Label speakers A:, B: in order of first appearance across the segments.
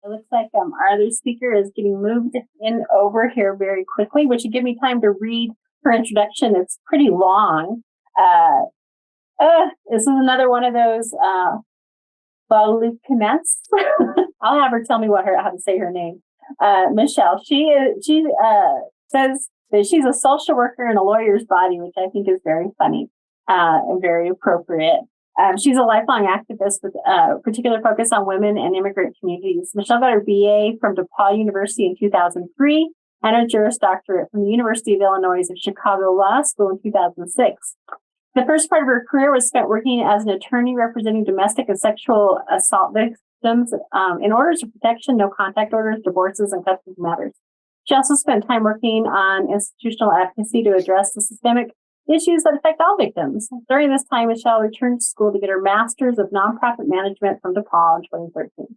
A: It looks like our other speaker is getting moved in over here very quickly, which would give me time to read her introduction. It's pretty long. This is another one of those Valiukenas. I'll have her tell me how to say her name. Michelle. She says that she's a social worker in a lawyer's body, which I think is very funny and very appropriate. She's a lifelong activist with a particular focus on women and immigrant communities. Michelle got her BA from DePaul University in 2003 and her Juris Doctorate from the University of Illinois at Chicago Law School in 2006. The first part of her career was spent working as an attorney representing domestic and sexual assault victims in orders of protection, no contact orders, divorces, and custody matters. She also spent time working on institutional advocacy to address the systemic issues that affect all victims. During this time, Michelle returned to school to get her master's of nonprofit management from DePaul in 2013.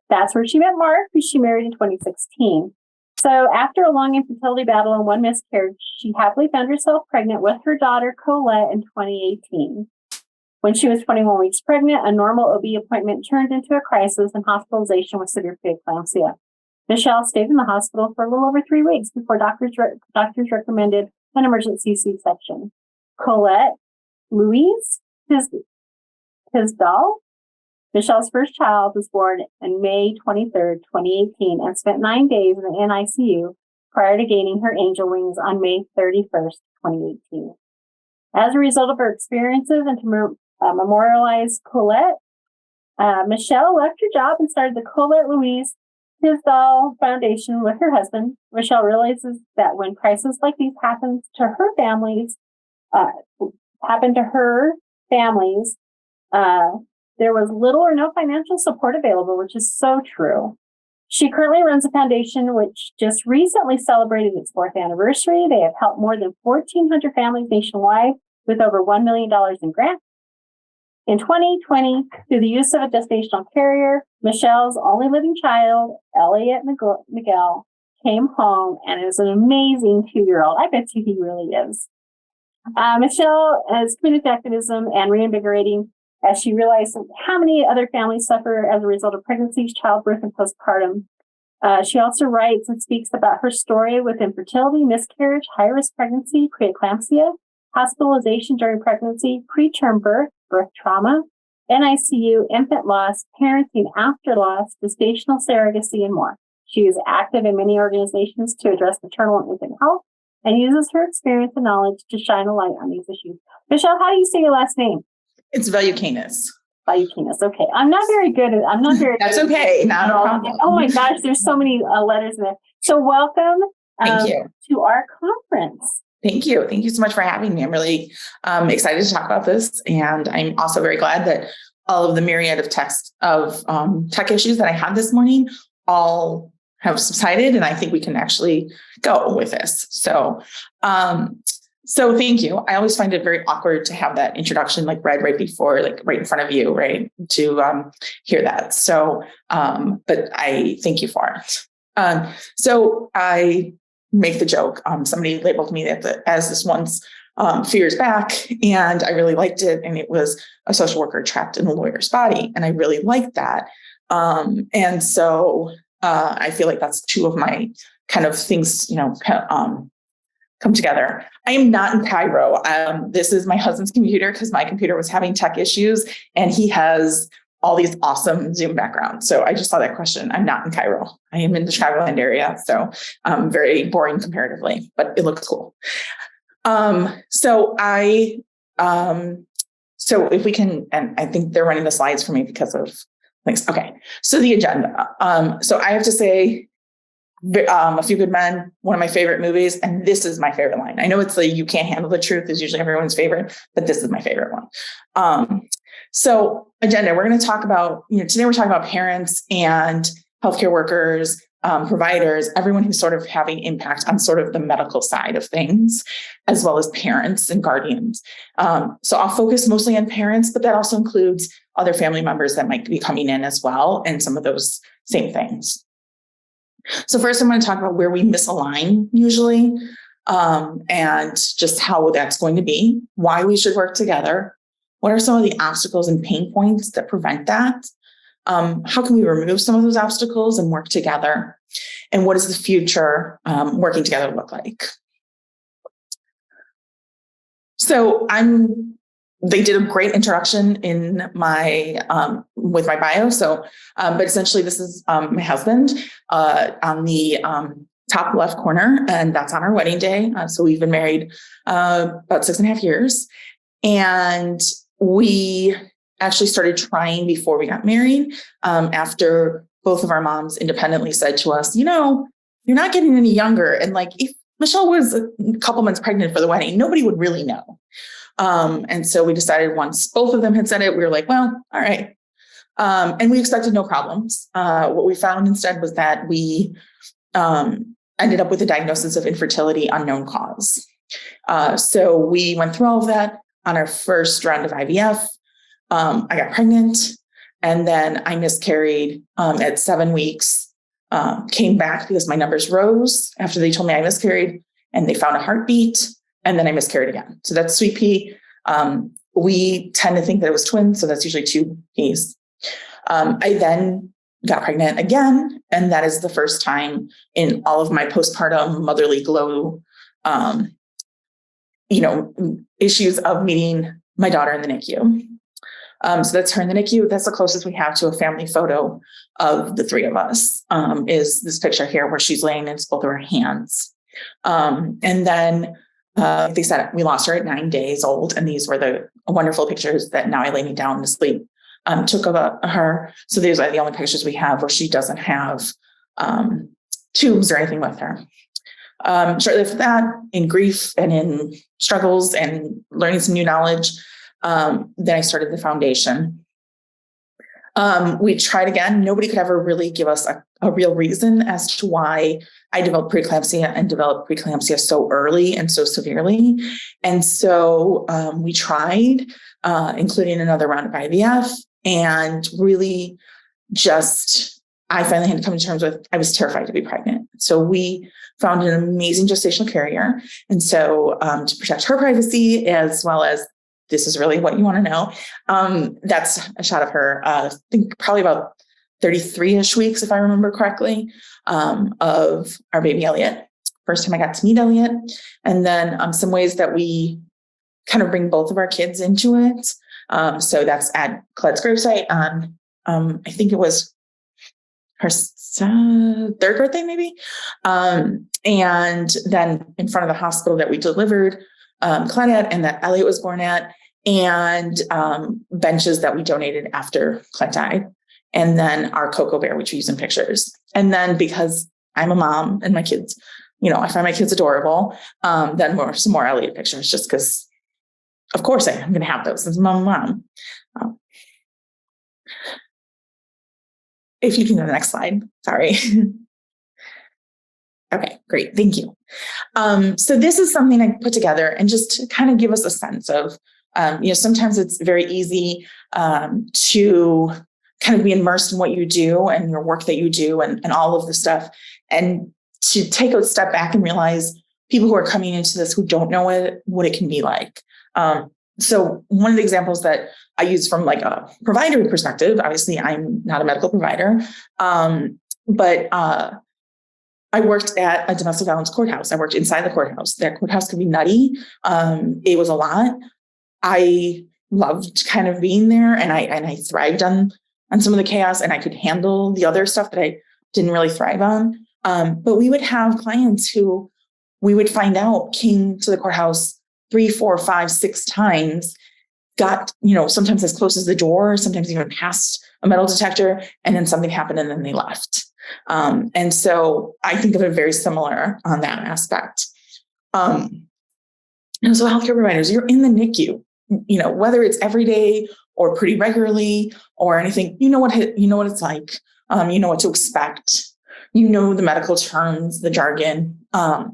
A: That's where she met Mark, who she married in 2016. So after a long infertility battle and one miscarriage, she happily found herself pregnant with her daughter, Colette, in 2018. When she was 21 weeks pregnant, a normal OB appointment turned into a crisis and hospitalization with severe preeclampsia. Michelle stayed in the hospital for a little over 3 weeks before doctors recommended an emergency C-section. Colette Louise Tisdall, Michelle's first child, was born on May 23rd, 2018, and spent 9 days in the NICU prior to gaining her angel wings on May 31st, 2018. As a result of her experiences and to memorialize Colette, Michelle left her job and started the Colette Louise Tisdall Foundation with her husband. Michelle realizes that when crises like these happen to her families, there was little or no financial support available, which is so true. She currently runs a foundation which just recently celebrated its 4th anniversary. They have helped more than 1,400 families nationwide with over $1 million in grants. In 2020, through the use of a gestational carrier, Michelle's only living child, Elliot Miguel, came home and is an amazing 2-year-old. I bet you he really is. Michelle is committed to activism and reinvigorating as she realizes how many other families suffer as a result of pregnancies, childbirth, and postpartum. She also writes and speaks about her story with infertility, miscarriage, high-risk pregnancy, preeclampsia, hospitalization during pregnancy, preterm birth, birth trauma, NICU, infant loss, parenting after loss, gestational surrogacy, and more. She is active in many organizations to address maternal and infant health and uses her experience and knowledge to shine a light on these issues. Michelle, how do you say your last name?
B: It's Valiukenas.
A: Valiukenas. Okay. I'm not very good.
B: That's okay. Not a problem.
A: Oh my gosh, there's so many letters in there. So welcome
B: Thank you.
A: To our conference.
B: Thank you. Thank you so much for having me. I'm really excited to talk about this. And I'm also very glad that all of the myriad of tech issues that I had this morning all have subsided. And I think we can actually go with this. So thank you. I always find it very awkward to have that introduction read right before, right in front of you, right, to hear that. So, but I thank you for it. So I make the joke. Somebody labeled me as this once a few years back, and I really liked it. And it was a social worker trapped in a lawyer's body, and I really liked that. And so I feel like that's two of my kind of things, come together. I am not in Cairo. This is my husband's computer because my computer was having tech issues, and he has all these awesome Zoom backgrounds. So I just saw that question. I'm not in Cairo. I am in the Chicagoland area. So very boring comparatively, but it looks cool. So if we can, and I think they're running the slides for me because of links. Okay. So the agenda. So I have to say, A Few Good Men, one of my favorite movies. And this is my favorite line. I know it's you can't handle the truth is usually everyone's favorite, but this is my favorite one. So agenda, we're going to talk about, today we're talking about parents and healthcare workers, providers, everyone who's sort of having impact on sort of the medical side of things, as well as parents and guardians. So I'll focus mostly on parents, but that also includes other family members that might be coming in as well, and some of those same things. So first, I'm going to talk about where we misalign usually, and just how that's going to be, why we should work together, what are some of the obstacles and pain points that prevent that, how can we remove some of those obstacles and work together? And what does the future working together look like? So they did a great introduction in my with my bio. So, but essentially, this is my husband on the top left corner, and that's on our wedding day. So we've been married about 6.5 years, and we actually started trying before we got married. After both of our moms independently said to us, you're not getting any younger, and like if Michelle was a couple months pregnant for the wedding, nobody would really know. And so we decided once both of them had said it, we were like, well, all right. And we expected no problems. What we found instead was that we ended up with a diagnosis of infertility unknown cause. So we went through all of that on our first round of IVF. I got pregnant, and then I miscarried at 7 weeks, came back because my numbers rose after they told me I miscarried, and they found a heartbeat. And then I miscarried again. So that's sweet pea. We tend to think that it was twins. So that's usually 2 peas. I then got pregnant again. And that is the first time in all of my postpartum motherly glow, issues of meeting my daughter in the NICU. So that's her in the NICU. That's the closest we have to a family photo of the 3 of us, is this picture here where she's laying in both of her hands. And then they said we lost her at 9 days old. And these were the wonderful pictures that now I lay me down to sleep took of her. So these are the only pictures we have where she doesn't have tubes or anything with her. Shortly after that, in grief and in struggles and learning some new knowledge, then I started the foundation. We tried again. Nobody could ever really give us a real reason as to why I developed preeclampsia and developed preeclampsia so early and so severely. And so we tried, including another round of IVF, and really I finally had to come to terms with, I was terrified to be pregnant. So we found an amazing gestational carrier. And so to protect her privacy, as well as this is really what you want to know. That's a shot of her, I think probably about 33-ish weeks, if I remember correctly, of our baby Elliot. First time I got to meet Elliot. And then some ways that we kind of bring both of our kids into it. So that's at Colette's gravesite on, I think it was her 3rd birthday, maybe. And then in front of the hospital that we delivered Colette at, and that Elliot was born at, and benches that we donated after Colette died. And then our Cocoa Bear, which we use in pictures. And then because I'm a mom and my kids, I find my kids adorable, then some more Elliot pictures, just because, of course, I'm going to have those as mom. If you can go to the next slide. Sorry. Okay, great. Thank you. So this is something I put together and just to kind of give us a sense of, sometimes it's very easy to kind of be immersed in what you do and your work that you do and all of the stuff. And to take a step back and realize people who are coming into this who don't know what it can be like. So one of the examples that I use from like a provider perspective, obviously I'm not a medical provider, but I worked at a domestic violence courthouse. I worked inside the courthouse. That courthouse could be nutty. It was a lot. I loved kind of being there, and I thrived on some of the chaos, and I could handle the other stuff that I didn't really thrive on. But we would have clients who we would find out came to the courthouse 3, 4, 5, 6 times, got, sometimes as close as the door, sometimes even past a metal detector, and then something happened and then they left. And so I think of it very similar on that aspect. So healthcare providers, you're in the NICU, whether it's every day or pretty regularly or anything, you know what it's like, you know what to expect, the medical terms, the jargon. I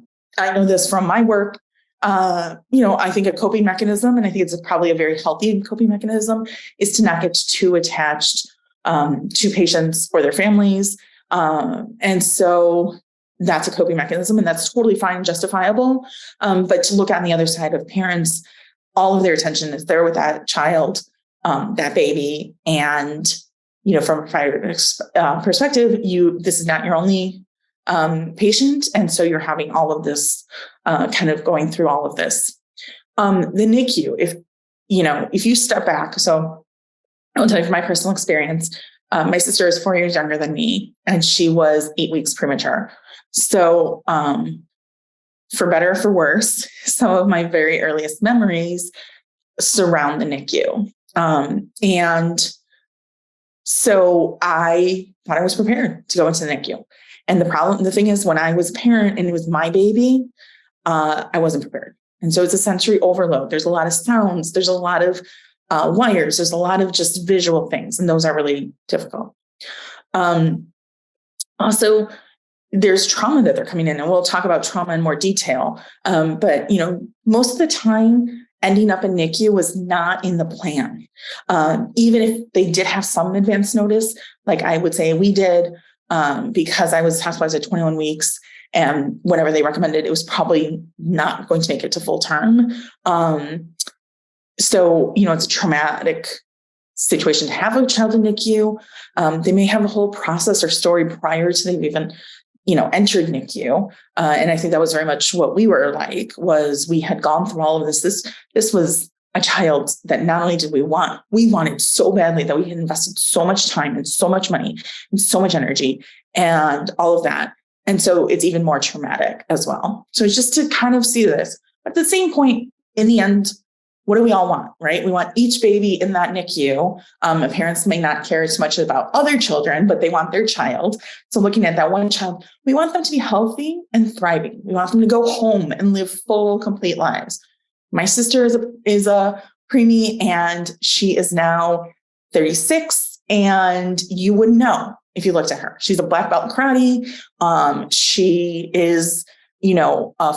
B: know this from my work. I think a coping mechanism, and I think it's probably a very healthy coping mechanism, is to not get too attached to patients or their families. And so that's a coping mechanism, and that's totally fine and justifiable. But to look on the other side of parents, all of their attention is there with that child, that baby, and from a private perspective, this is not your only patient. And so you're having all of this kind of going through all of this. The NICU, if you step back, so I'll tell you from my personal experience, my sister is 4 years younger than me, and she was 8 weeks premature. So for better or for worse, some of my very earliest memories surround the NICU. And so I thought I was prepared to go into the NICU. And the thing is, when I was a parent and it was my baby, I wasn't prepared. And so it's a sensory overload. There's a lot of sounds. There's a lot of wires. There's a lot of just visual things. And those are really difficult. Also, there's trauma that they're coming in, and we'll talk about trauma in more detail. But, most of the time, ending up in NICU was not in the plan. Even if they did have some advance notice, like I would say we did, because I was hospitalized at 21 weeks, and whenever they recommended, it was probably not going to make it to full term. So, it's a traumatic situation to have a child in NICU. They may have a whole process or story prior to them even, entered NICU. And I think that was very much what we were like, was we had gone through all of this. This was a child that not only did we wanted so badly, that we had invested so much time and so much money and so much energy and all of that. And so it's even more traumatic as well. So it's just to kind of see this. But at the same point, in the end, what do we all want, right? We want each baby in that NICU. Parents may not care as much about other children, but they want their child. So looking at that one child, we want them to be healthy and thriving. We want them to go home and live full, complete lives. My sister is a preemie, and she is now 36, and you wouldn't know if you looked at her. She's a black belt in karate. She is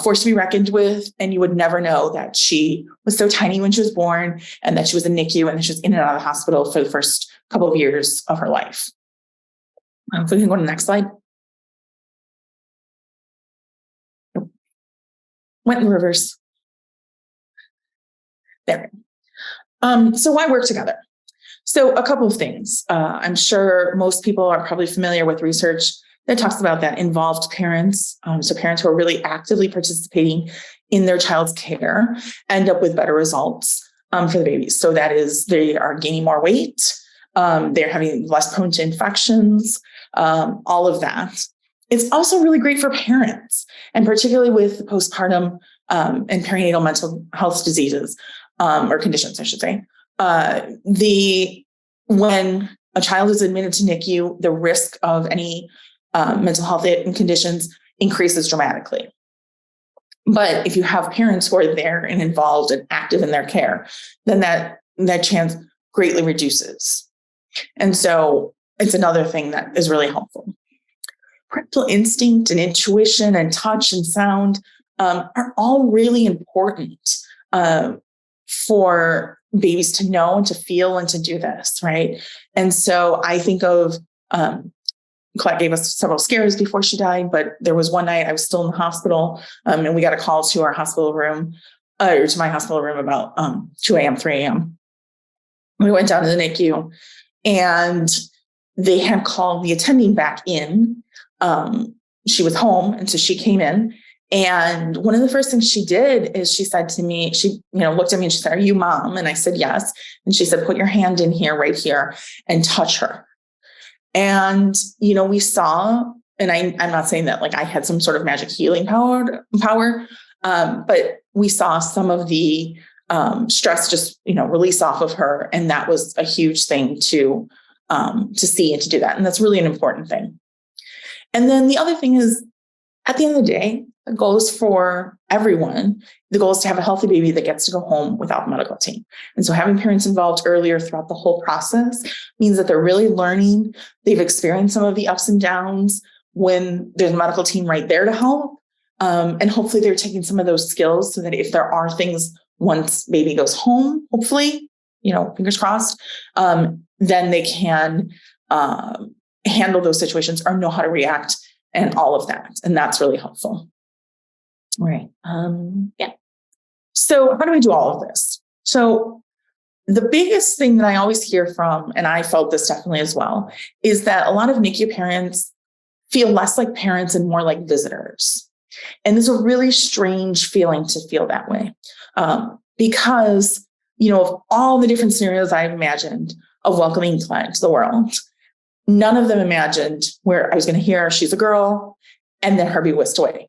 B: forced to be reckoned with, and you would never know that she was so tiny when she was born, and that she was in NICU, and that she was in and out of the hospital for the first couple of years of her life. If we can go to the next slide. Nope. Went in reverse. There. So why work together? So a couple of things. I'm sure most people are probably familiar with research that talks about that involved parents. So parents who are really actively participating in their child's care end up with better results for the babies. So that is, they are gaining more weight. They're having less prone to infections, all of that. It's also really great for parents, and particularly with postpartum and perinatal mental health diseases, or conditions, I should say. When a child is admitted to NICU, the risk of any mental health conditions increases dramatically. But if you have parents who are there and involved and active in their care, then that chance greatly reduces. And so it's another thing that is really helpful. Parental instinct and intuition and touch and sound are all really important for babies to know and to feel and to do this, right? And so I think of Colette gave us several scares before she died, but there was one night I was still in the hospital, and we got a call to our hospital room, or to my hospital room about 2 a.m., 3 a.m. We went down to the NICU, and they had called the attending back in. She was home, and so she came in. And one of the first things she did is she said to me, she looked at me and she said, "Are you mom?" And I said, "Yes." And she said, "Put your hand in here, right here, and touch her." And, we saw, and I'm not saying that like I had some sort of magic healing power, but we saw some of the stress just, release off of her. And that was a huge thing to see and to do that. And that's really an important thing. And then the other thing is, at the end of the day, the goal is for everyone. The goal is to have a healthy baby that gets to go home without the medical team. And so having parents involved earlier throughout the whole process means that they're really learning. They've experienced some of the ups and downs when there's a medical team right there to help. And hopefully they're taking some of those skills so that if there are things once baby goes home, hopefully, fingers crossed, then they can handle those situations or know how to react and all of that. And that's really helpful. Right. Yeah. So how do we do all of this? So the biggest thing that I always hear from, and I felt this definitely as well, is that a lot of NICU parents feel less like parents and more like visitors. And there's a really strange feeling to feel that way, because, of all the different scenarios I've imagined of welcoming Colette into the world, none of them imagined where I was going to hear she's a girl and then her be whisked away.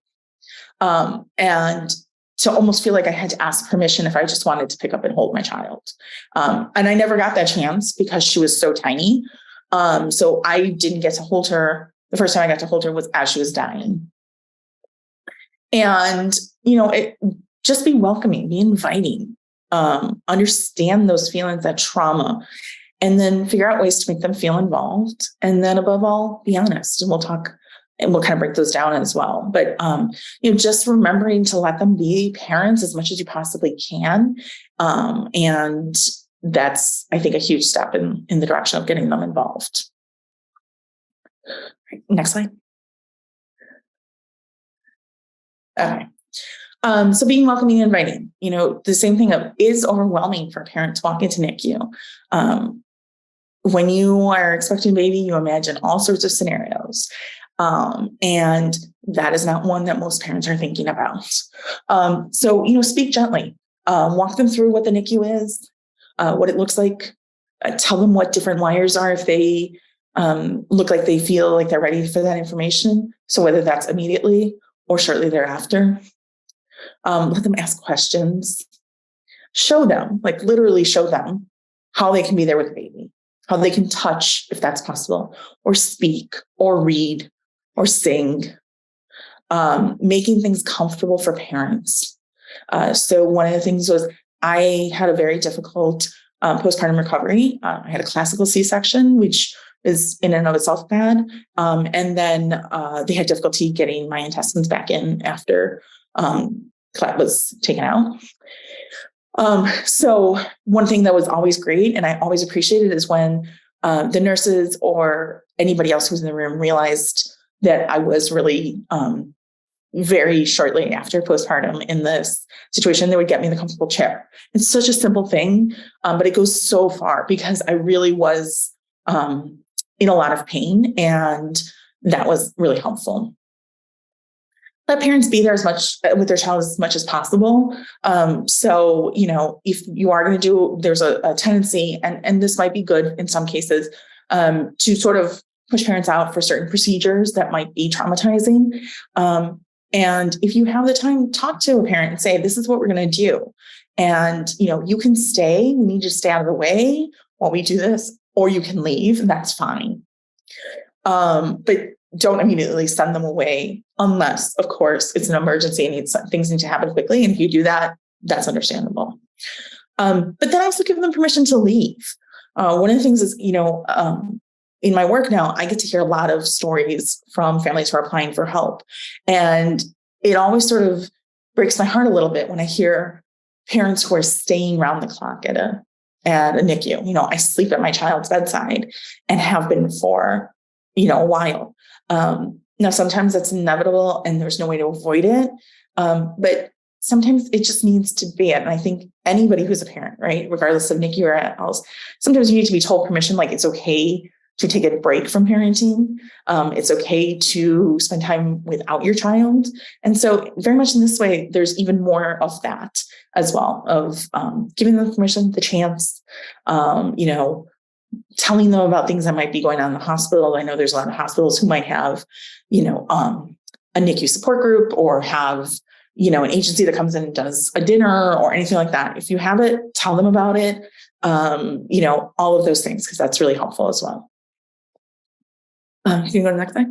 B: And to almost feel like I had to ask permission if I just wanted to pick up and hold my child. And I never got that chance because she was so tiny. So I didn't get to hold her. The first time I got to hold her was as she was dying. And, just be welcoming, be inviting, understand those feelings, that trauma, and then figure out ways to make them feel involved. And then above all, be honest. And we'll talk and we'll kind of break those down as well. But, just remembering to let them be parents as much as you possibly can. And that's, I think, a huge step in the direction of getting them involved. Next slide. Okay. So being welcoming and inviting, the same thing is overwhelming for a parent to walk into NICU. When you are expecting a baby, you imagine all sorts of scenarios. And that is not one that most parents are thinking about. So, speak gently, walk them through what the NICU is, what it looks like, tell them what different wires are if they look like they feel like they're ready for that information. So whether that's immediately or shortly thereafter, let them ask questions, show them, like literally show them how they can be there with the baby, how they can touch if that's possible, or speak or read or sing, making things comfortable for parents. So one of the things was I had a very difficult postpartum recovery. I had a classical C-section, which is in and of itself bad. And then they had difficulty getting my intestines back in after Colette was taken out. So one thing that was always great and I always appreciated is when the nurses or anybody else who was in the room realized that I was really very shortly after postpartum in this situation, they would get me the comfortable chair. It's such a simple thing, but it goes so far because I really was in a lot of pain, and that was really helpful. Let parents be there as much with their child as much as possible. So, if you are going to do, there's a tendency, and this might be good in some cases, to sort of push parents out for certain procedures that might be traumatizing. And if you have the time, talk to a parent and say, this is what we're going to do. And, you can stay, we need you to stay out of the way while we do this, or you can leave, and that's fine. But don't immediately send them away unless, of course, it's an emergency and things need to happen quickly. And if you do that, that's understandable. But then also give them permission to leave. One of the things is, in my work now, I get to hear a lot of stories from families who are applying for help. And it always sort of breaks my heart a little bit when I hear parents who are staying around the clock at a NICU. I sleep at my child's bedside and have been for, a while. Now, sometimes that's inevitable and there's no way to avoid it. But sometimes it just needs to be it. And I think anybody who's a parent, right, regardless of NICU or else, sometimes you need to be told permission, like it's okay to take a break from parenting. It's okay to spend time without your child. And so very much in this way, there's even more of that as well, of giving them permission, the chance, telling them about things that might be going on in the hospital. I know there's a lot of hospitals who might have, a NICU support group or have, an agency that comes in and does a dinner or anything like that. If you have it, tell them about it, all of those things, because that's really helpful as well. You can go to the next slide.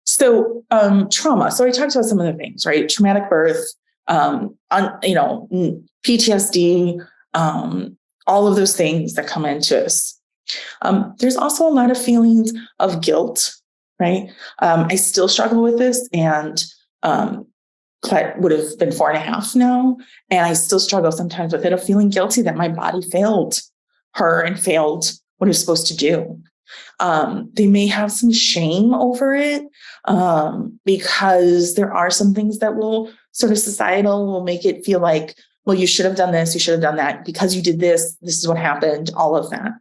B: So trauma. So I talked about some of the things, right? Traumatic birth, PTSD, all of those things that come into us. There's also a lot of feelings of guilt, right? I still struggle with this, and Colette would have been 4.5 now, and I still struggle sometimes with it, of feeling guilty that my body failed her and failed what it was supposed to do. They may have some shame over it because there are some things that will sort of societal will make it feel like well, you should have done this, you should have done that, because you did this, this is what happened, all of that.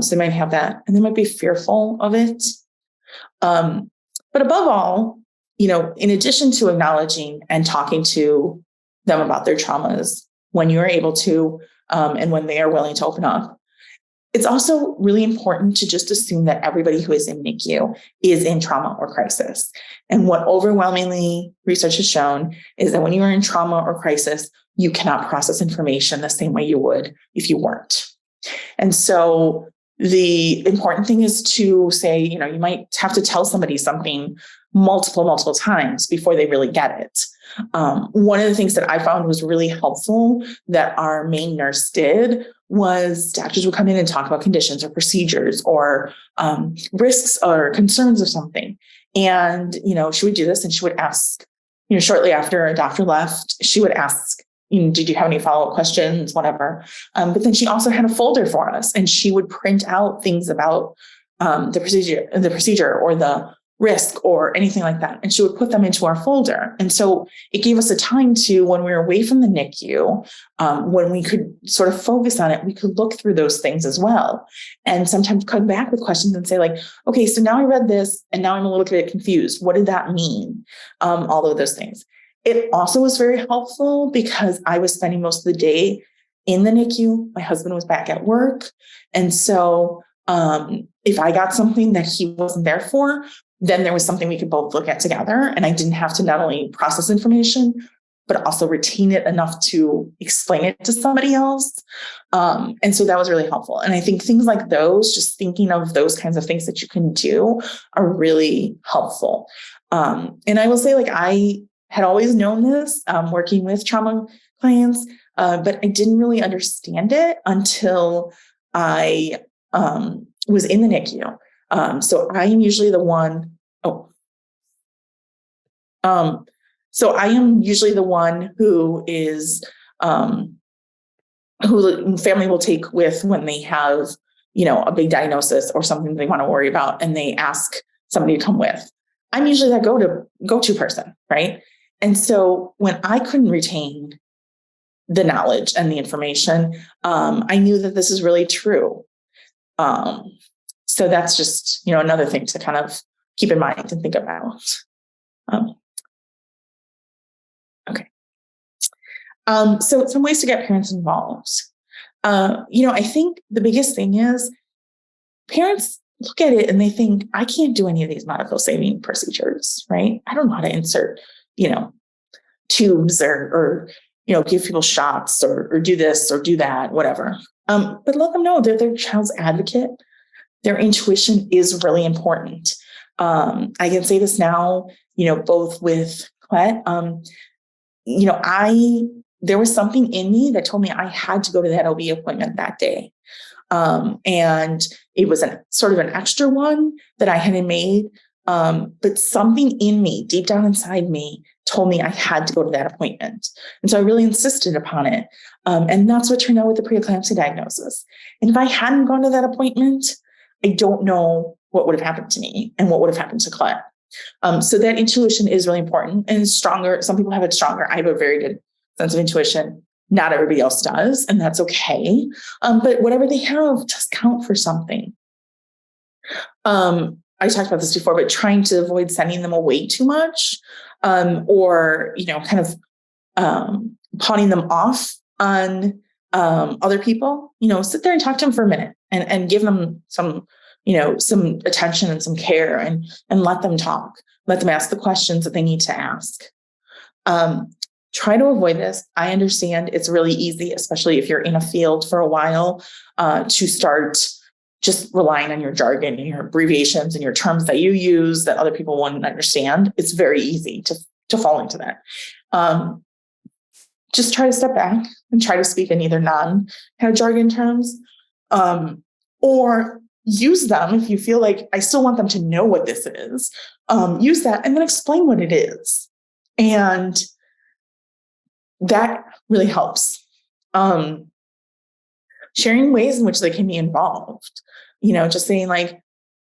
B: So they might have that, and they might be fearful of it. But above all, in addition to acknowledging and talking to them about their traumas when you're able to, and when they are willing to open up, it's also really important to just assume that everybody who is in NICU is in trauma or crisis. And what overwhelmingly research has shown is that when you are in trauma or crisis, you cannot process information the same way you would if you weren't. And so the important thing is to say, you might have to tell somebody something multiple times before they really get it. One of the things that I found was really helpful that our main nurse did was doctors would come in and talk about conditions or procedures or risks or concerns of something. And, she would do this, and she would ask, shortly after a doctor left, she would ask, did you have any follow-up questions, whatever. But then she also had a folder for us, and she would print out things about the procedure or the risk or anything like that. And she would put them into our folder. And so it gave us a time to, when we were away from the NICU, when we could sort of focus on it, we could look through those things as well. And sometimes come back with questions and say like, okay, so now I read this and now I'm a little bit confused. What did that mean? All of those things. It also was very helpful because I was spending most of the day in the NICU. My husband was back at work. And so if I got something that he wasn't there for, then there was something we could both look at together. And I didn't have to not only process information, but also retain it enough to explain it to somebody else. And so that was really helpful. And I think things like those, just thinking of those kinds of things that you can do, are really helpful. And I will say, like, I had always known this, working with trauma clients, but I didn't really understand it until I was in the NICU. So I am usually the one. So I am usually the one who is, who the family will take with when they have, a big diagnosis or something they want to worry about, and they ask somebody to come with. I'm usually that go-to person, right? And so when I couldn't retain the knowledge and the information, I knew that this is really true. So that's just, another thing to kind of keep in mind and think about. Okay. So some ways to get parents involved. I think the biggest thing is parents look at it and they think, I can't do any of these medical saving procedures, right? I don't know how to insert, tubes or give people shots or do this or do that, whatever. But let them know they're their child's advocate. Their intuition is really important. I can say this now, both with Colette, there was something in me that told me I had to go to that OB appointment that day. And it was sort of an extra one that I hadn't made. But something in me, deep down inside me, told me I had to go to that appointment. And so I really insisted upon it. And that's what turned out with the preeclampsia diagnosis. And if I hadn't gone to that appointment, I don't know what would have happened to me and what would have happened to Colette. So that intuition is really important and stronger. Some people have it stronger. I have a very good sense of intuition. Not everybody else does, and that's okay. But whatever they have, just count for something. I talked about this before, but trying to avoid sending them away too much, or, kind of pawning them off on other people, sit there and talk to them for a minute and give them some attention and some care and let them talk, let them ask the questions that they need to ask. Try to avoid this. I understand it's really easy, especially if you're in a field for a while, to start just relying on your jargon and your abbreviations and your terms that you use that other people won't understand. It's very easy to fall into that. Just try to step back and try to speak in either non-jargon terms, or use them if you feel like I still want them to know what this is. Use that and then explain what it is. And that really helps. Sharing ways in which they can be involved, just saying like,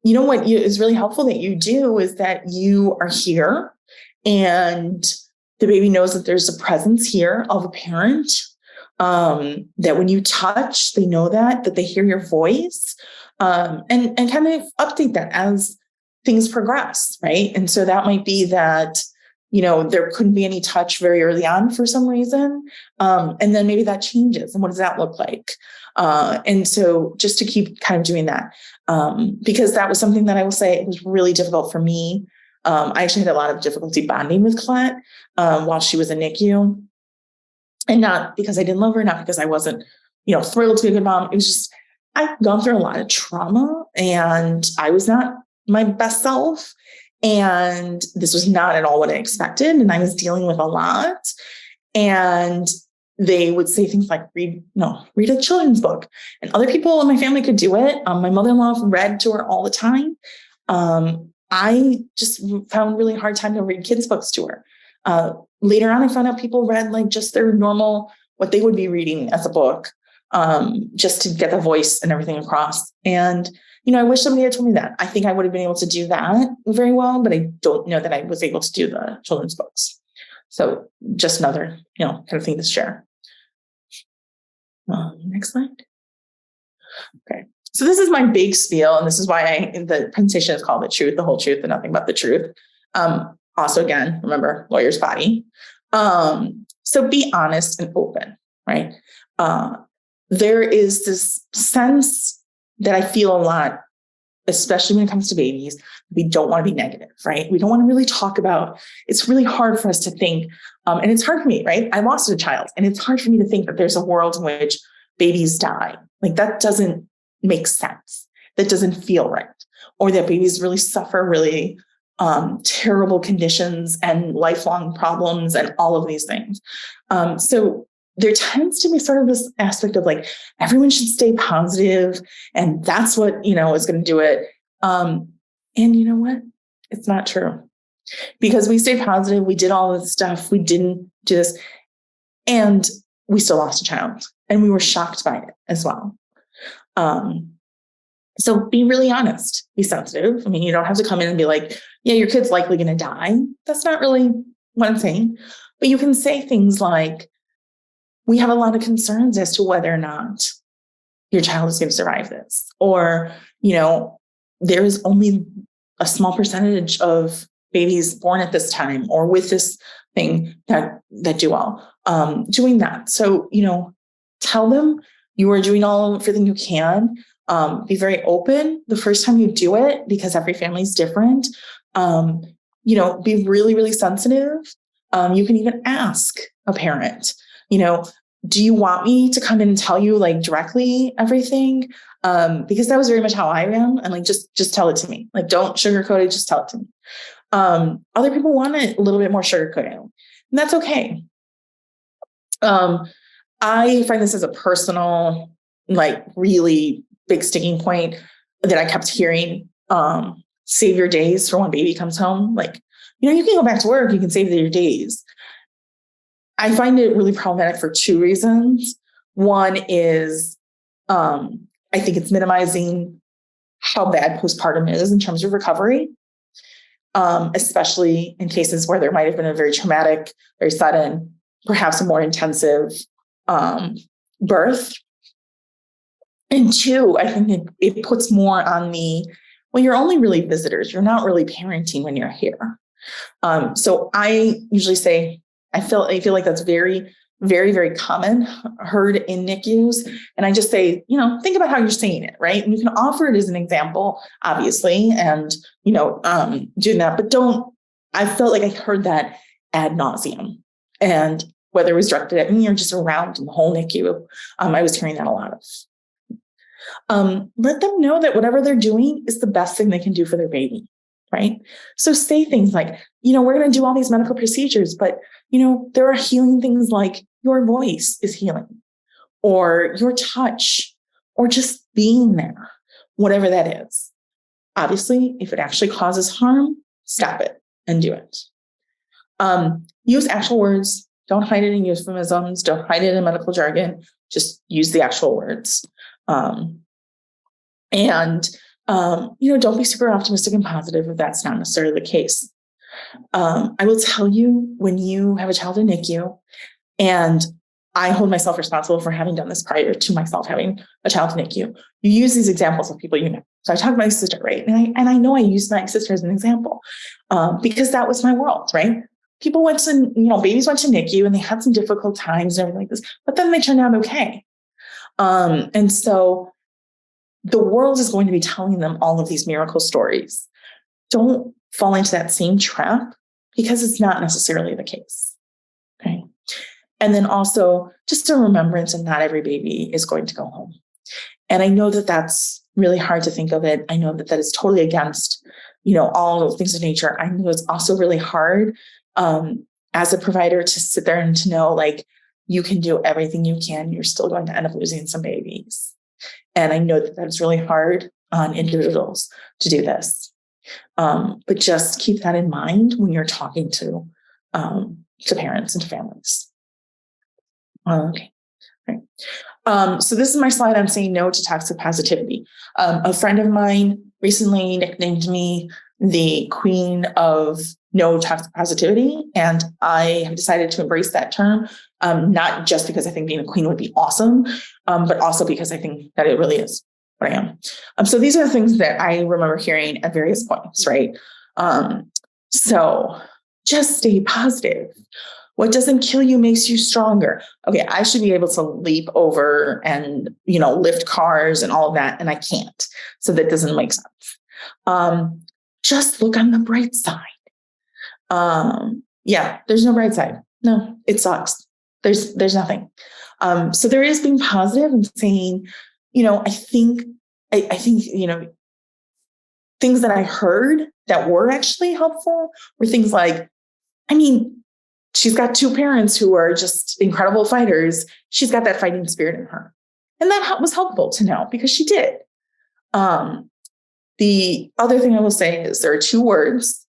B: what is really helpful that you do is that you are here and the baby knows that there's a presence here of a parent that when you touch, they know that they hear your voice, and kind of update that as things progress, right? And so that might be that, there couldn't be any touch very early on for some reason. And then maybe that changes. And what does that look like? And so just to keep kind of doing that, because that was something that I will say it was really difficult for me. I actually had a lot of difficulty bonding with Colette while she was in NICU. And not because I didn't love her, not because I wasn't, thrilled to be a good mom. It was just, I've gone through a lot of trauma and I was not my best self. And this was not at all what I expected. And I was dealing with a lot. And they would say things like, read a children's book. And other people in my family could do it. My mother-in-law read to her all the time. I just found really hard time to read kids' books to her. Later on, I found out people read like just their normal, what they would be reading as a book, just to get the voice and everything across. And, I wish somebody had told me that. I think I would have been able to do that very well, but I don't know that I was able to do the children's books. So just another, kind of thing to share. Next slide. Okay. So this is my big spiel, and this is why the presentation is called The Truth, the Whole Truth, and Nothing But the Truth. Also, again, remember, lawyer's body. So be honest and open, right? There is this sense that I feel a lot, especially when it comes to babies, we don't want to be negative, right? We don't want to really talk about, it's really hard for us to think, and it's hard for me, right? I lost a child, and it's hard for me to think that there's a world in which babies die. Like that doesn't make sense. That doesn't feel right. Or that babies really suffer really terrible conditions and lifelong problems and all of these things. So there tends to be sort of this aspect of like, everyone should stay positive and that's what, is going to do it. And you know what? It's not true, because we stayed positive. We did all of this stuff. We didn't do this, and we still lost a child, and we were shocked by it as well. So be really honest, be sensitive. I mean, you don't have to come in and be like, yeah, your kid's likely going to die. That's not really what I'm saying. But you can say things like, we have a lot of concerns as to whether or not your child is going to survive this. Or, there is only a small percentage of babies born at this time or with this thing that do well. Doing that. So, tell them you are doing everything you can. Be very open the first time you do it, because every family is different. Be really, really sensitive. You can even ask a parent, do you want me to come in and tell you like directly everything? Because that was very much how I am. And like, just tell it to me. Like, don't sugarcoat it. Just tell it to me. Other people want it a little bit more sugarcoated, and that's okay. I find this as a personal, like really big sticking point that I kept hearing, save your days for when baby comes home. Like, you can go back to work, you can save your days. I find it really problematic for two reasons. One is, I think it's minimizing how bad postpartum is in terms of recovery, especially in cases where there might have been a very traumatic, very sudden, perhaps a more intensive birth. And two, I think it puts more on you're only really visitors. You're not really parenting when you're here. So I usually say, I feel like that's very, very, very common, heard in NICUs. And I just say, think about how you're saying it, right? And you can offer it as an example, obviously, and, doing that. But I felt like I heard that ad nauseum. And whether it was directed at me or just around in the whole NICU, I was hearing that a lot of. Let them know that whatever they're doing is the best thing they can do for their baby, right? So say things like, we're going to do all these medical procedures, but, there are healing things like your voice is healing, or your touch, or just being there, whatever that is. Obviously, if it actually causes harm, stop it and do it. Use actual words. Don't hide it in euphemisms. Don't hide it in medical jargon. Just use the actual words. Don't be super optimistic and positive if that's not necessarily the case. I will tell you, when you have a child in NICU and I hold myself responsible for having done this prior to myself having a child in NICU. You use these examples of people you know. So I talk about my sister, right? And I know I used my sister as an example because that was my world, right? People went to, babies went to NICU and they had some difficult times and everything like this, but then they turned out okay. And so the world is going to be telling them all of these miracle stories. Don't fall into that same trap because it's not necessarily the case. Okay. And then also just a remembrance that not every baby is going to go home. And I know that that's really hard to think of it. I know that that is totally against, all those things of nature. I know it's also really hard as a provider to sit there and to know, like, you can do everything you can. You're still going to end up losing some babies. And I know that that's really hard on individuals to do this. But just keep that in mind when you're talking to parents and to families. Okay. Right. So this is my slide on saying no to toxic positivity. A friend of mine recently nicknamed me the queen of no toxic positivity. And I have decided to embrace that term, not just because I think being a queen would be awesome, but also because I think that it really is what I am. So these are the things that I remember hearing at various points, right? So just stay positive. What doesn't kill you makes you stronger. Okay, I should be able to leap over and, lift cars and all of that, and I can't. So that doesn't make sense. Just look on the bright side. Yeah, there's no bright side. No, it sucks. There's nothing. So there is being positive and saying, I think, things that I heard that were actually helpful were things like, she's got two parents who are just incredible fighters. She's got that fighting spirit in her. And that was helpful to know because she did. The other thing I will say is there are two words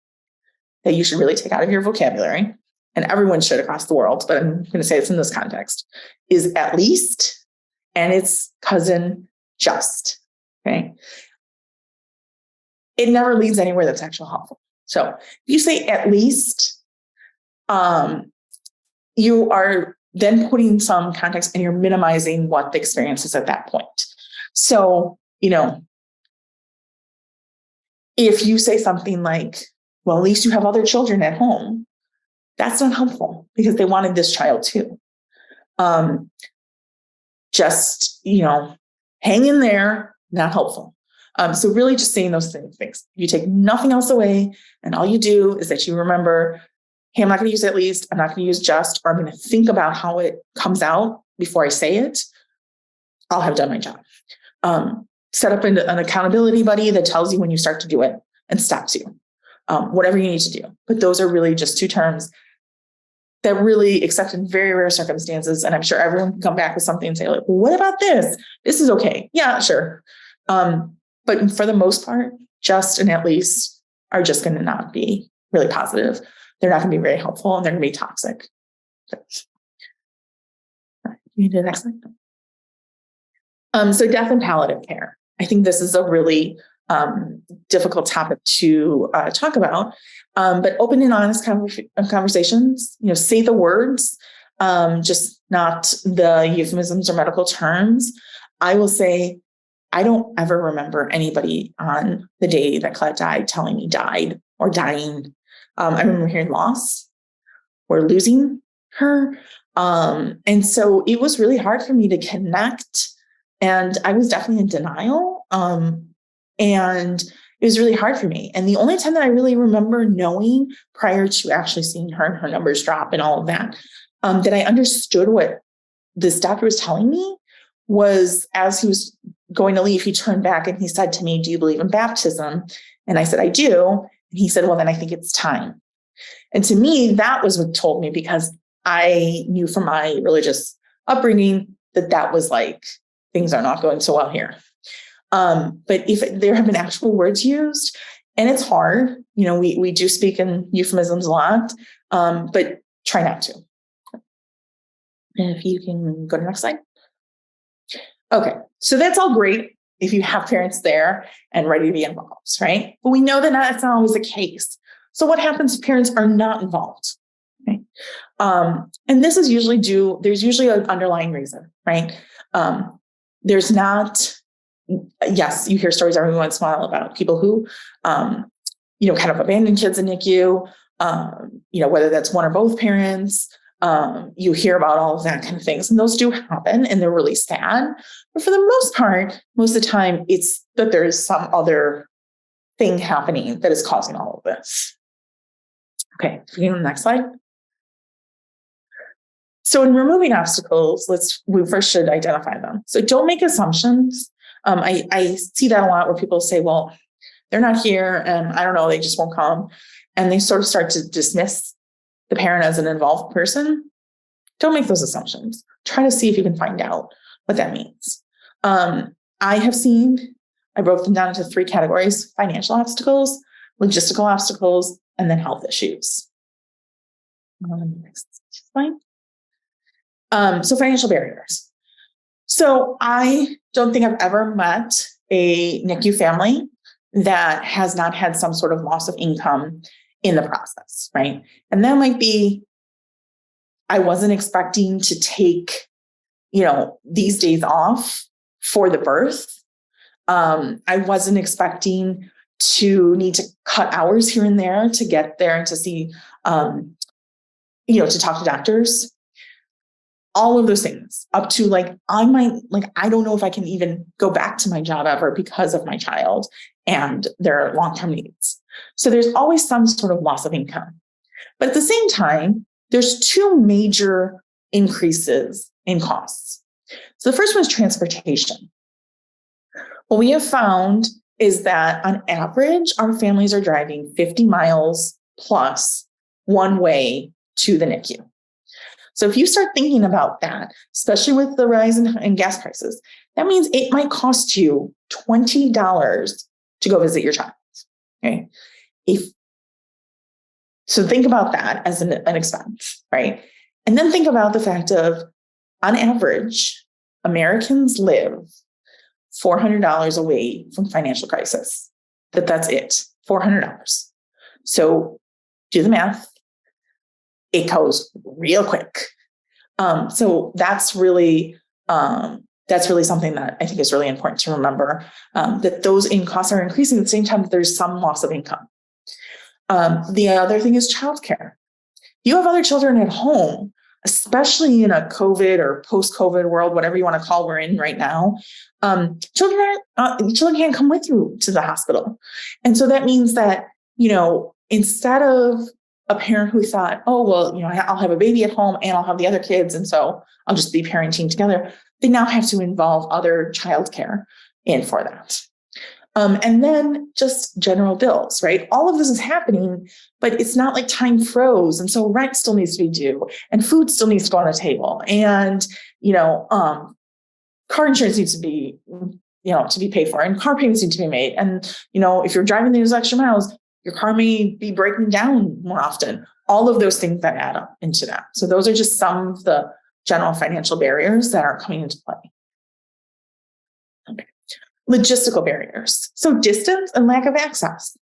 B: that you should really take out of your vocabulary, and everyone should across the world, but I'm going to say it's in this context, is at least, and its cousin just. Okay. It never leads anywhere that's actually helpful. So if you say at least, you are then putting some context and you're minimizing what the experience is at that point. So, if you say something like, well, at least you have other children at home, that's not helpful because they wanted this child too. Just, hang in there, not helpful. So really just saying those things. You take nothing else away, and all you do is that you remember, hey, I'm not going to use at least, I'm not going to use just, or I'm going to think about how it comes out before I say it. I'll have done my job. Set up an accountability buddy that tells you when you start to do it and stops you. Whatever you need to do. But those are really just two terms that really, except in very rare circumstances, and I'm sure everyone can come back with something and say, like, well, what about this? This is okay. Yeah, sure. But for the most part, just and at least are just going to not be really positive. They're not going to be very helpful, and they're going to be toxic. You do the next slide. So death and palliative care. I think this is a really difficult topic to talk about, but open and honest conversations, say the words, just not the euphemisms or medical terms. I will say, I don't ever remember anybody on the day that Colette died telling me died or dying. I remember hearing loss or losing her. And so it was really hard for me to connect, and I was definitely in denial. And it was really hard for me. And the only time that I really remember knowing prior to actually seeing her and her numbers drop and all of that, that I understood what this doctor was telling me was as he was going to leave, he turned back and he said to me, do you believe in baptism? And I said, I do. And he said, well, then I think it's time. And to me, that was what told me, because I knew from my religious upbringing that was like, things are not going so well here. But if there have been actual words used, and it's hard, we do speak in euphemisms a lot, but try not to. And if you can go to the next slide. Okay, so that's all great if you have parents there and ready to be involved, right? But we know that that's not always the case. So what happens if parents are not involved? Okay. And this is usually there's usually an underlying reason, right? There's not, yes, you hear stories every once in a while about people who, kind of abandon kids in NICU, whether that's one or both parents. You hear about all of that kind of things, and those do happen, and they're really sad. But for the most part, most of the time, it's that there is some other thing happening that is causing all of this. Okay, if we go to the next slide. So in removing obstacles, we first should identify them. So don't make assumptions. I see that a lot where people say, well, they're not here and I don't know, they just won't come. And they sort of start to dismiss the parent as an involved person. Don't make those assumptions. Try to see if you can find out what that means. I broke them down into 3 categories: financial obstacles, logistical obstacles, and then health issues. Next slide. So financial barriers. So I don't think I've ever met a NICU family that has not had some sort of loss of income in the process, right? And that might be, I wasn't expecting to take, these days off for the birth. I wasn't expecting to need to cut hours here and there to get there and to see, to talk to doctors. All of those things, up to I don't know if I can even go back to my job ever because of my child and their long-term needs. So there's always some sort of loss of income. But at the same time, there's 2 major increases in costs. So the first one is transportation. What we have found is that on average, our families are driving 50 miles plus one way to the NICU. So if you start thinking about that, especially with the rise in gas prices, that means it might cost you $20 to go visit your child. Okay. So think about that as an expense, right? And then think about the fact of, on average, Americans live $400 away from financial crisis. That's it, $400. So do the math. It goes real quick. So that's really something that I think is really important to remember, that those costs are increasing at the same time that there's some loss of income. The other thing is childcare. You have other children at home, especially in a COVID or post-COVID world, whatever you want to call we're in right now. Children can't come with you to the hospital. And so that means that, instead of a parent who thought, oh, well, I'll have a baby at home and I'll have the other kids, and so I'll just be parenting together, they now have to involve other childcare in for that. And then just general bills, right? All of this is happening, but it's not like time froze. And so rent still needs to be due and food still needs to go on the table. And, car insurance needs to be, to be paid for, and car payments need to be made. And, if you're driving those extra miles, your car may be breaking down more often. All of those things that add up into that. So those are just some of the general financial barriers that are coming into play. Okay. Logistical barriers. So distance and lack of access.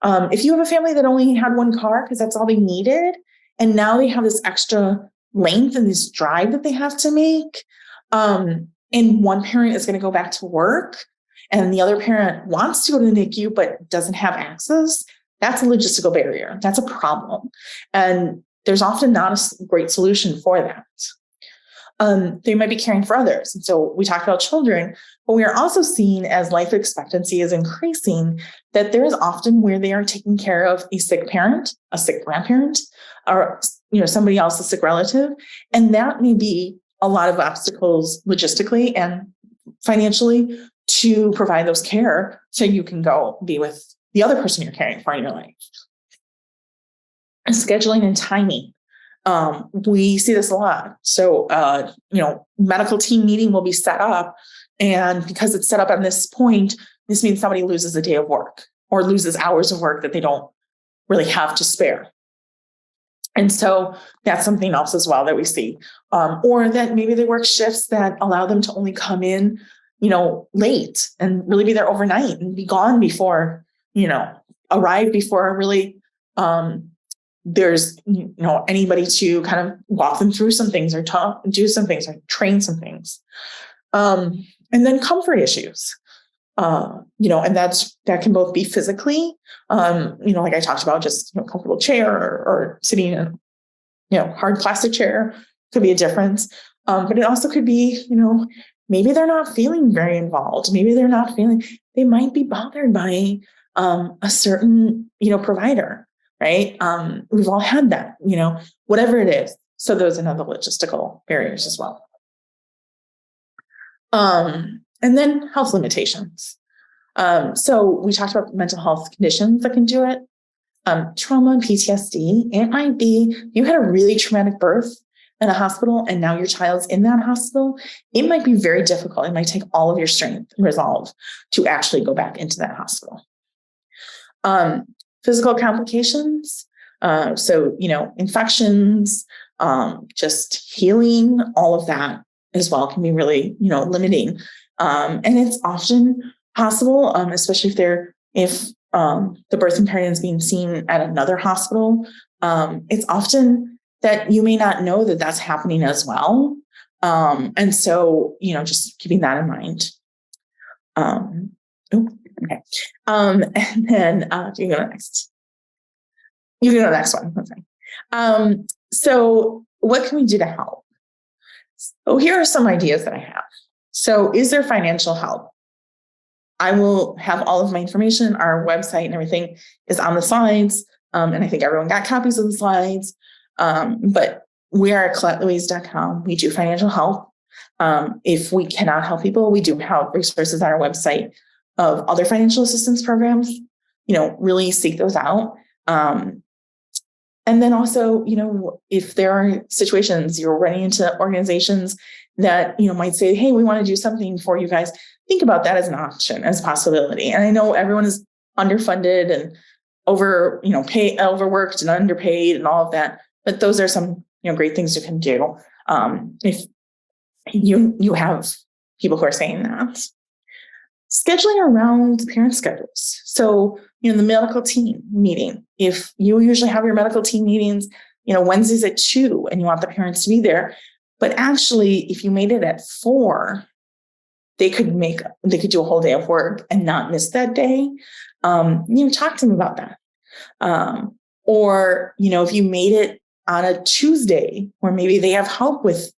B: If you have a family that only had one car because that's all they needed, and now they have this extra length and this drive that they have to make, and one parent is going to go back to work and the other parent wants to go to the NICU but doesn't have access, that's a logistical barrier. That's a problem. And there's often not a great solution for that. They might be caring for others. And so we talked about children, but we are also seeing, as life expectancy is increasing, that there is often where they are taking care of a sick parent, a sick grandparent, or somebody else, a sick relative. And that may be a lot of obstacles logistically and financially to provide those care so you can go be with the other person you're caring for in your life. And scheduling and timing. We see this a lot. So, medical team meeting will be set up, and because it's set up at this point, this means somebody loses a day of work or loses hours of work that they don't really have to spare. And so that's something else as well that we see. Or that maybe they work shifts that allow them to only come in, late and really be there overnight and be gone before, arrive before really, there's, anybody to kind of walk them through some things or do some things or train some things. And then comfort issues, and that can both be physically, like I talked about, just comfortable chair or sitting in hard plastic chair could be a difference. But it also could be, maybe they're not feeling very involved. Maybe they might be bothered by a certain, provider, right? We've all had that, whatever it is. So those are another logistical barriers as well. And then health limitations. So we talked about mental health conditions that can do it. Trauma and PTSD. It might be you had a really traumatic birth in a hospital and now your child's in that hospital. It might be very difficult. It might take all of your strength and resolve to actually go back into that hospital. Physical complications. So, infections, just healing, all of that as well can be really, limiting. And it's often possible, especially if the birth period is being seen at another hospital. It's often that you may not know that that's happening as well. And so, just keeping that in mind. Okay. And then you can go next. You can go next one. Okay. So what can we do to help? So here are some ideas that I have. So is there financial help? I will have all of my information. Our website and everything is on the slides. And I think everyone got copies of the slides. But we are at ColetteLouise.com. We do financial help. If we cannot help people, we do have resources on our website of other financial assistance programs. Really seek those out. And then also, if there are situations you're running into organizations that, might say, hey, we want to do something for you guys, think about that as an option, as a possibility. And I know everyone is underfunded and overworked and underpaid and all of that, but those are some, great things you can do. If you have people who are saying that. Scheduling around parent schedules. So, the medical team meeting, if you usually have your medical team meetings, Wednesdays at 2 and you want the parents to be there, but actually if you made it at 4, they could do a whole day of work and not miss that day. Talk to them about that. Or, if you made it on a Tuesday where maybe they have help with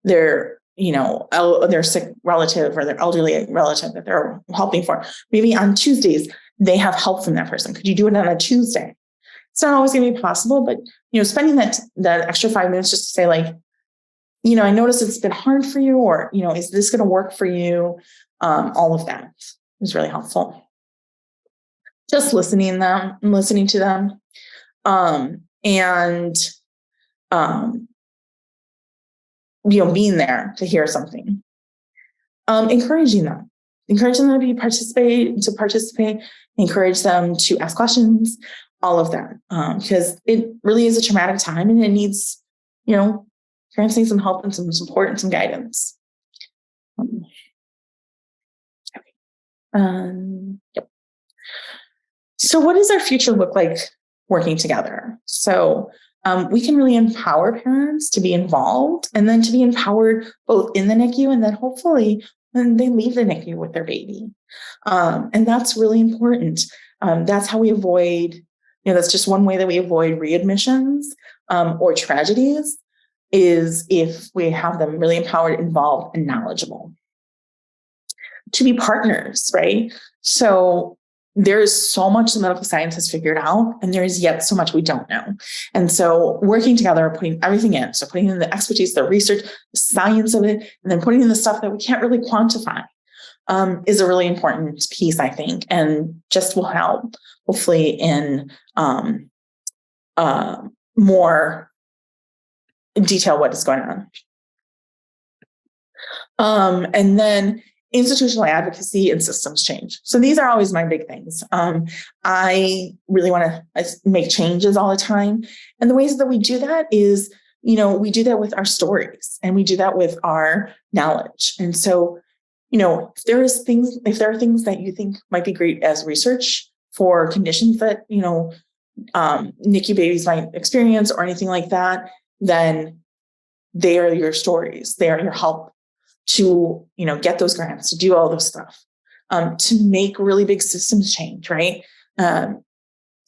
B: their their sick relative or their elderly relative that they're helping for. Maybe on Tuesdays, they have help from that person. Could you do it on a Tuesday? It's not always going to be possible, but, spending that extra 5 minutes just to say like, I noticed it's been hard for you, or, is this going to work for you? All of that is really helpful. Just listening to them. Being there to hear something, encouraging them to participate, encourage them to ask questions, all of that, because it really is a traumatic time and it needs, parents need some help and some support and some guidance. Yep. So what does our future look like working together? So we can really empower parents to be involved and then to be empowered both in the NICU and then hopefully when they leave the NICU with their baby. And that's really important. That's how we avoid, that's just one way that we avoid readmissions or tragedies, is if we have them really empowered, involved, and knowledgeable. To be partners, right? So there's so much the medical science has figured out, and there is yet so much we don't know. And so working together, putting everything in, so putting in the expertise, the research, the science of it, and then putting in the stuff that we can't really quantify is a really important piece, I think, and just will help hopefully in more detail what is going on. And then institutional advocacy and systems change. So these are always my big things. I really want to make changes all the time. And the ways that we do that is, we do that with our stories and we do that with our knowledge. And so, if there are things that you think might be great as research for conditions that, NICU babies might experience or anything like that, then they are your stories. They are your help to, get those grants, to do all those stuff, to make really big systems change, right?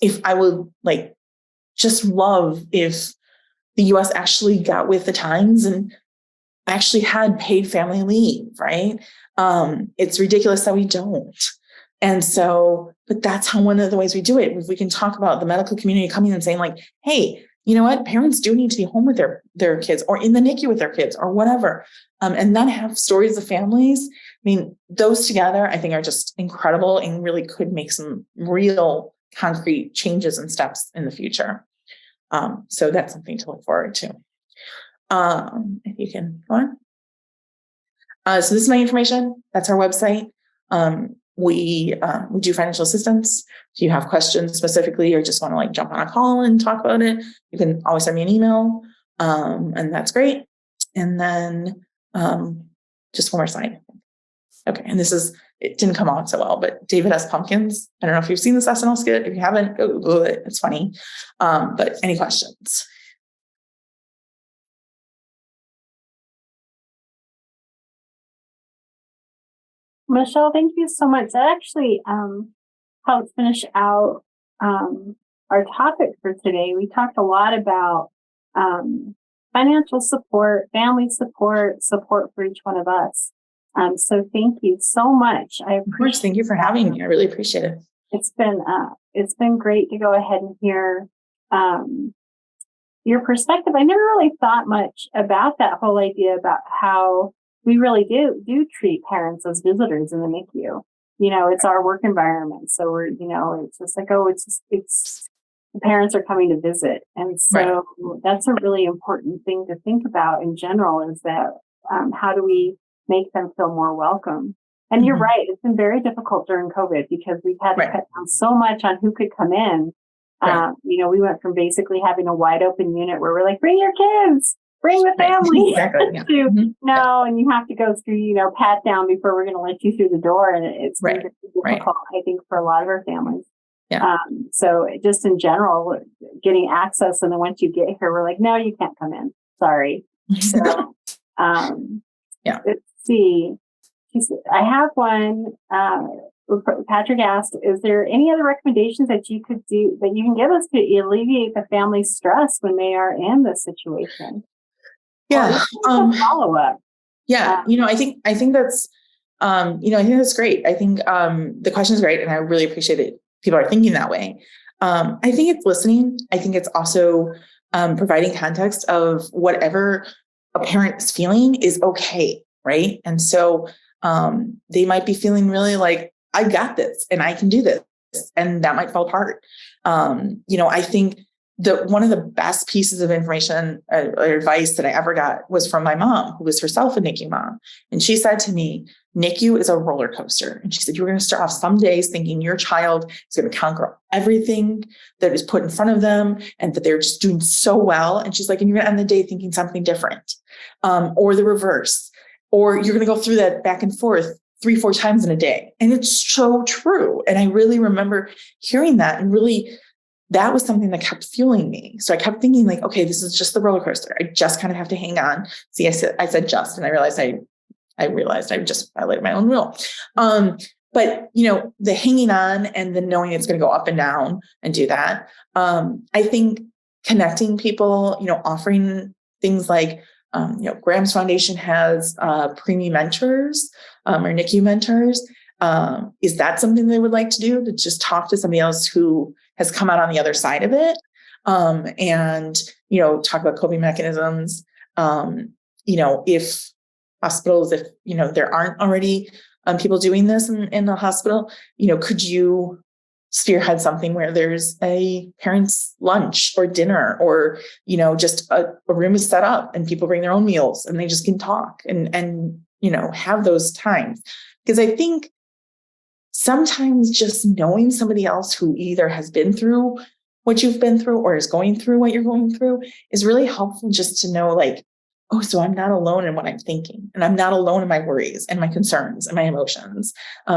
B: If I would just love if the US actually got with the times and actually had paid family leave, right? It's ridiculous that we don't. And so, but that's how one of the ways we do it. If we can talk about the medical community coming and saying hey, you know what? Parents do need to be home with their kids or in the NICU with their kids or whatever. And then have stories of families. I mean, those together, I think, are just incredible and really could make some real concrete changes and steps in the future. So that's something to look forward to. If you can go on. So this is my information. That's our website. We do financial assistance. If you have questions specifically or just want to jump on a call and talk about it, you can always send me an email. And that's great. And then just one more slide. Okay. And it didn't come out so well, but David S. Pumpkins. I don't know if you've seen this SNL skit. If you haven't, go Google it. It's funny. But any questions?
A: Michelle, thank you so much. That actually helped finish out our topic for today. We talked a lot about financial support, family support for each one of us. So thank you so much.
B: Of course, thank you for having me. I really appreciate it.
A: It's been great to go ahead and hear your perspective. I never really thought much about that whole idea about how we really do treat parents as visitors in the NICU. It's our work environment. So we're, it's just it's the parents are coming to visit. And so that's a really important thing to think about in general, is that how do we make them feel more welcome? And you're right. It's been very difficult during COVID because we've had to cut down so much on who could come in. We went from basically having a wide open unit where we're like, bring your kids, bring the family to no, and you have to go through, pat down before we're going to let you through the door. And it's been difficult, I think, for a lot of our families. Yeah. So just in general, getting access. And then once you get here, we're like, no, you can't come in. Sorry. So, let's see. I have one. Patrick asked, is there any other recommendations that you could do that you can give us to alleviate the family's stress when they are in this situation?
B: Yeah.
A: Follow up.
B: Yeah. I think that's, I think that's great. I think the question is great. And I really appreciate it. People are thinking that way. I think it's listening. I think it's also providing context of whatever a parent is feeling is okay. Right. And so they might be feeling really like, I got this and I can do this, and that might fall apart. I think one of the best pieces of information or advice that I ever got was from my mom, who was herself a NICU mom. And she said to me, NICU is a roller coaster. And she said, you're going to start off some days thinking your child is going to conquer everything that is put in front of them and that they're just doing so well. And she's like, and you're going to end the day thinking something different, or the reverse, or you're going to go through that back and forth 3-4 times in a day. And it's so true. And I really remember hearing that, and really, that was something that kept fueling me. So I kept thinking okay, this is just the roller coaster. I just kind of have to hang on. See, I said just, and I realized I just violated my own rule. But the hanging on and the knowing it's going to go up and down and do that. I think connecting people, offering things like, Graham's Foundation has preemie mentors or NICU mentors. Is that something they would like to do, to just talk to somebody else who has come out on the other side of it, and talk about coping mechanisms? If hospitals, if there aren't already people doing this in the hospital, could you spearhead something where there's a parents' lunch or dinner, or just a room is set up and people bring their own meals and they just can talk and have those times. Because I think sometimes just knowing somebody else who either has been through what you've been through or is going through what you're going through is really helpful, just to know oh, so I'm not alone in what I'm thinking, and I'm not alone in my worries and my concerns and my emotions.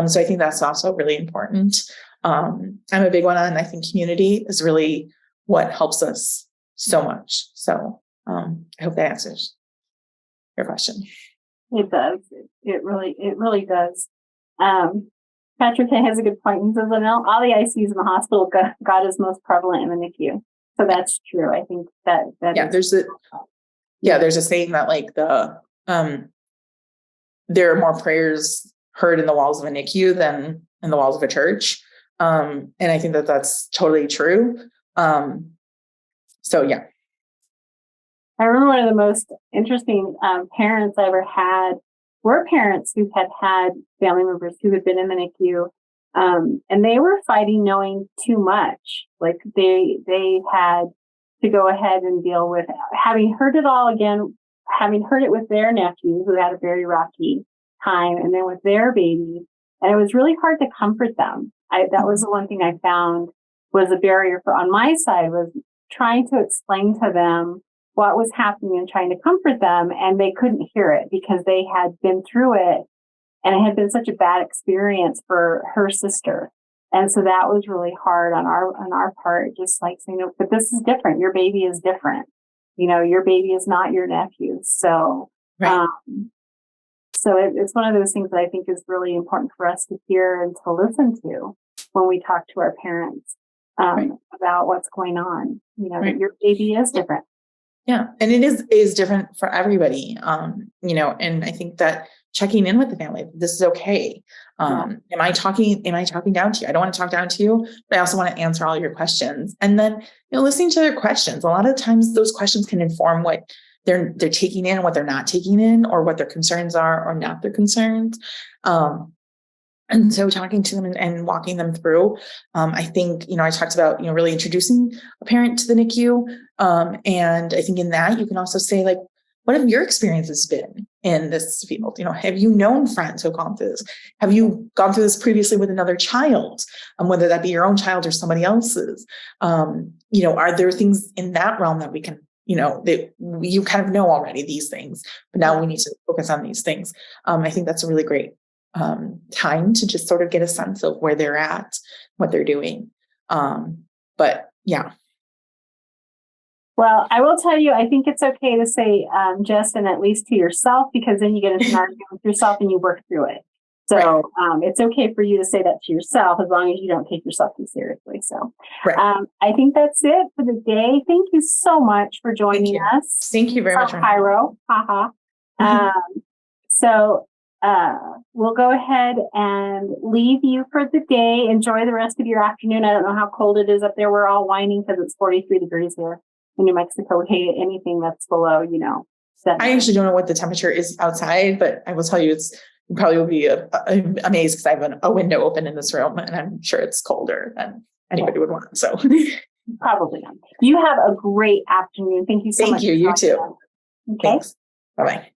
B: So I think that's also really important. I'm a big one on, I think community is really what helps us so much. So I hope that answers your question.
A: It does. It really does. Patrick has a good point. He says, all the ICUs in the hospital, God is most prevalent in the NICU. So that's true. I think that
B: there's a saying that like there are more prayers heard in the walls of a NICU than in the walls of a church. And I think that that's totally true. So yeah.
A: I remember one of the most interesting parents I ever had were parents who had family members who had been in the NICU, and they were fighting knowing too much. Like they had to go ahead and deal with having heard it all again, having heard it with their nephew who had a very rocky time, and then with their baby, and it was really hard to comfort them. That was the one thing I found was a barrier on my side, was trying to explain to them what was happening and trying to comfort them. And they couldn't hear it because they had been through it, and it had been such a bad experience for her sister. And so that was really hard on our part, just like saying, no, but this is different. Your baby is different. Your baby is not your nephew. So,
B: right.
A: So it's one of those things that I think is really important for us to hear and to listen to when we talk to our parents
B: right.
A: about what's going on.
B: Right.
A: That your baby is different.
B: Yeah. And it is different for everybody. And I think that checking in with the family, this is okay. Am I talking down to you? I don't want to talk down to you, but I also want to answer all your questions. And then, listening to their questions. A lot of times those questions can inform what they're taking in, what they're not taking in, or what their concerns are or not their concerns. And so talking to them and walking them through, I think, I talked about, really introducing a parent to the NICU. And I think in that you can also say, like, what have your experiences been in this field? Have you known friends who have gone through this? Have you gone through this previously with another child, whether that be your own child or somebody else's? Are there things in that realm that we can, that you kind of know already these things, but now we need to focus on these things. I think that's a really great time to just sort of get a sense of where they're at, what they're doing. But yeah.
A: Well, I will tell you, I think it's okay to say, Justin, at least to yourself, because then you get into an argument with yourself and you work through it. So right. It's okay for you to say that to yourself, as long as you don't take yourself too seriously. So right. I think that's it for the day. Thank you so much for joining us.
B: Thank you very much.
A: Cairo. So we'll go ahead and leave you for the day. Enjoy the rest of your afternoon. I don't know how cold it is up there. We're all whining because it's 43 degrees here in New Mexico. We hate anything that's below, 70.
B: I actually don't know what the temperature is outside, but I will tell you, you probably will be amazed because I have a window open in this room, and I'm sure it's colder than anybody would want. So
A: probably not. You have a great afternoon. Thank you so much.
B: Thank you. You too.
A: Okay.
B: Thanks. Bye-bye.